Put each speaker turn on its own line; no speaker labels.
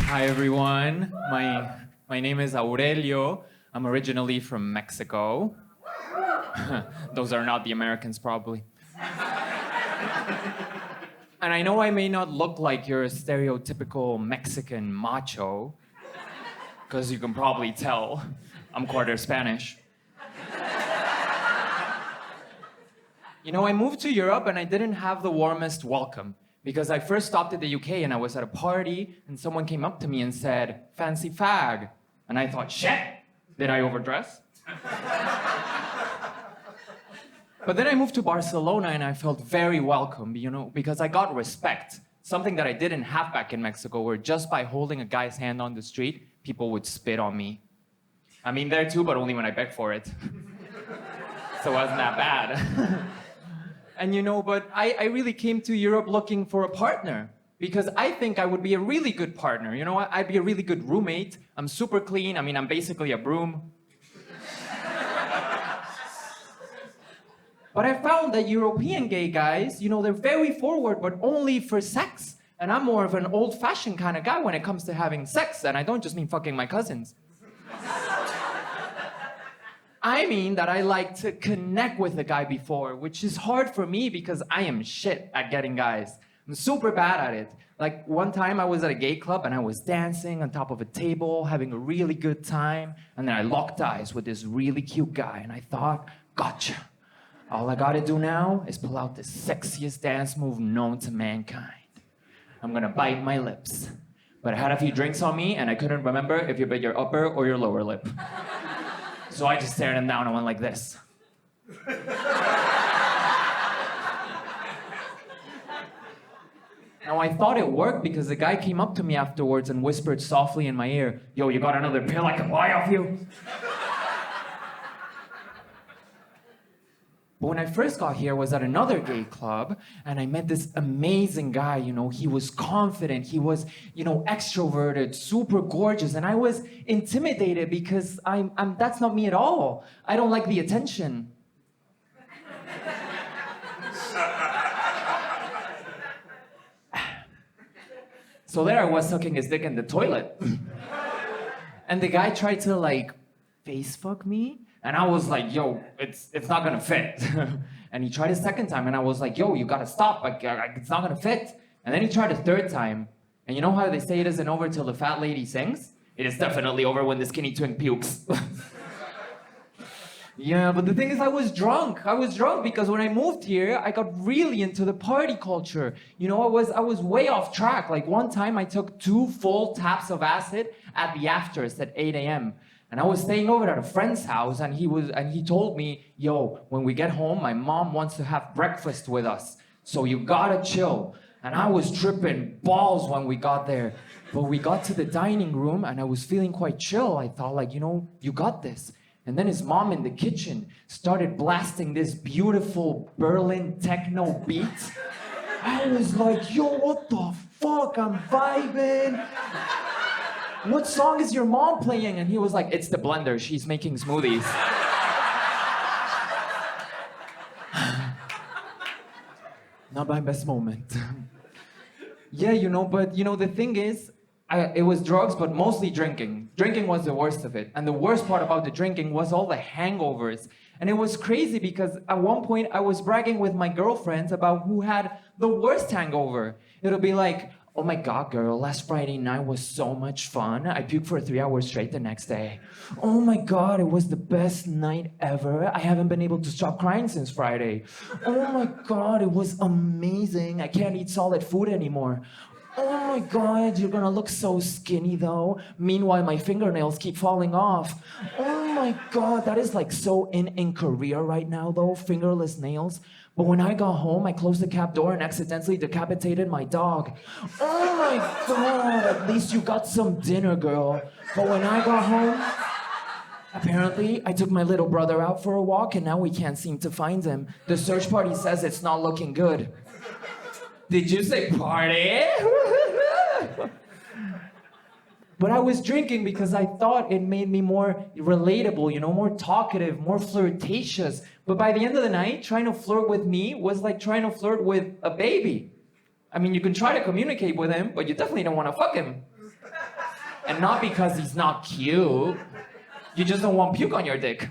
Hi everyone. My name is Aurelio. I'm originally from Mexico. Those are not the Americans, probably. And I know I may not look like your stereotypical Mexican macho, because you can probably tell I'm quarter Spanish. You know, I moved to Europe and I didn't have the warmest welcome because I first stopped at the UK and I was at a party and someone came up to me and said, "Fancy fag." And I thought, shit, did I overdress? But then I moved to Barcelona and I felt very welcome, you know, because I got respect. Something that I didn't have back in Mexico, where just by holding a guy's hand on the street, people would spit on me. I mean, there too, but only when I begged for it. So it wasn't that bad. And you know, but I really came to Europe looking for a partner because I think I would be a really good partner. You know what? I'd be a really good roommate. I'm super clean. I mean, I'm basically a broom. But I found that European gay guys, you know, they're very forward, but only for sex. And I'm more of an old-fashioned kind of guy when it comes to having sex. And I don't just mean fucking my cousins. I mean that I like to connect with a guy before, which is hard for me because I am shit at getting guys. I'm super bad at it. Like one time I was at a gay club and I was dancing on top of a table, having a really good time. And then I locked eyes with this really cute guy and I thought, gotcha. All I gotta do now is pull out the sexiest dance move known to mankind. I'm gonna bite my lips. But I had a few drinks on me and I couldn't remember if you bit your upper or your lower lip. So I just stared him down and went like this. Now I thought it worked because the guy came up to me afterwards and whispered softly in my ear, "Yo, you got another pill I can buy off you?" But when I first got here, I was at another gay club, and I met this amazing guy, you know, he was confident, he was, you know, extroverted, super gorgeous, and I was intimidated because that's not me at all. I don't like the attention. So there I was sucking his dick in the toilet. And the guy tried to, like, face fuck me. And I was like, yo, it's not gonna fit. And he tried a second time, and I was like, yo, you gotta stop, like, it's not gonna fit. And then he tried a third time. And you know how they say it isn't over till the fat lady sings? It is definitely over when the skinny twink pukes. Yeah, but the thing is I was drunk because when I moved here, I got really into the party culture. You know, I was way off track. Like one time I took 2 full taps of acid at the afters at 8 a.m. And I was staying over at a friend's house, and he told me, "Yo, when we get home, my mom wants to have breakfast with us, so you gotta chill." And I was tripping balls when we got there. But we got to the dining room, and I was feeling quite chill. I thought, like, you know, you got this. And then his mom in the kitchen started blasting this beautiful Berlin techno beat. I was like, yo, what the fuck? I'm vibing. What song is your mom playing? And he was like, it's the blender. She's making smoothies. Not my best moment. Yeah, you know, but you know, the thing is, it was drugs, but mostly drinking. Drinking was the worst of it. And the worst part about the drinking was all the hangovers. And it was crazy because at one point I was bragging with my girlfriends about who had the worst hangover. It'll be like, "Oh my God, girl, last Friday night was so much fun. I puked for 3 hours straight the next day. Oh my God, it was the best night ever. I haven't been able to stop crying since Friday. Oh my God, it was amazing. I can't eat solid food anymore. Oh my God, you're gonna look so skinny though. Meanwhile, my fingernails keep falling off. Oh my God, that is like so in Korea right now though, fingerless nails. But when I got home, I closed the cab door and accidentally decapitated my dog. Oh my God, at least you got some dinner, girl. But when I got home, apparently, I took my little brother out for a walk and now we can't seem to find him. The search party says it's not looking good." Did you say party? But I was drinking because I thought it made me more relatable, you know, more talkative, more flirtatious. But by the end of the night, trying to flirt with me was like trying to flirt with a baby. I mean, you can try to communicate with him, but you definitely don't want to fuck him. And not because he's not cute. You just don't want puke on your dick.